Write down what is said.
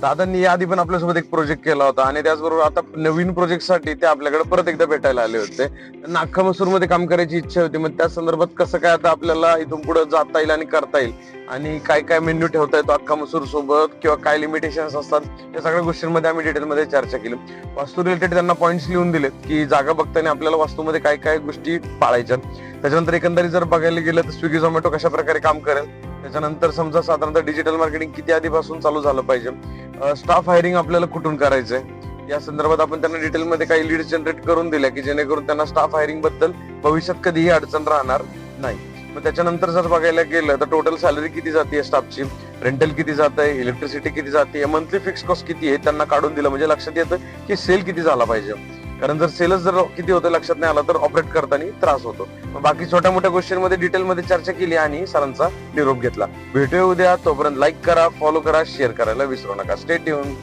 दादांनी याआधी पण आपल्यासोबत एक प्रोजेक्ट केला होता आणि त्याचबरोबर आता नवीन प्रोजेक्टसाठी ते आपल्याकडे परत एकदा भेटायला आले होते. त्यांना अख्खा मसूर मध्ये काम करायची इच्छा होती. मग त्या संदर्भात कसं काय आता आपल्याला इथून पुढे जाता येईल आणि करता येईल आणि काय काय मेन्यू ठेवता येतो अख्खा मसूर सोबत किंवा काय लिमिटेशन्स असतात या सगळ्या गोष्टींमध्ये आम्ही डिटेलमध्ये चर्चा केली. वास्तू रिलेटेड त्यांना पॉईंट्स लिहून दिले की जागा बघताना आपल्याला वास्तूमध्ये काय काय गोष्टी पाळायच्या. त्याच्यानंतर एकंदरीत जर बघायला गेलं तर स्विगी झोमॅटो कशा प्रकारे काम करेल. त्याच्यानंतर समजा साधारणतः डिजिटल मार्केटिंग किती आधीपासून चालू झालं पाहिजे. स्टाफ हायरिंग आपल्याला कुठून करायचंय या संदर्भात आपण त्यांना डिटेलमध्ये काही लीड जनरेट करून दिल्या की जेणेकरून त्यांना स्टाफ हायरिंग बद्दल भविष्यात कधीही अडचण राहणार नाही. मग त्याच्यानंतर जर बघायला गेलं तर टोटल सॅलरी किती जाते स्टाफची, रेंटल किती जात आहे, इलेक्ट्रिसिटी किती जाते, मंथली फिक्स कॉस्ट किती आहे त्यांना काढून दिलं म्हणजे लक्षात येतं की सेल किती झाला पाहिजे. कारण जर सेलच जर किती होतं लक्षात नाही आला तर ऑपरेट करताना त्रास होतो. मग बाकी छोट्या मोठ्या गोष्टींमध्ये डिटेलमध्ये चर्चा केली आणि सरांचा निरोप घेतला. भेटूया उद्या. तोपर्यंत लाईक करा, फॉलो करा, शेअर करायला विसरू नका. Stay tune.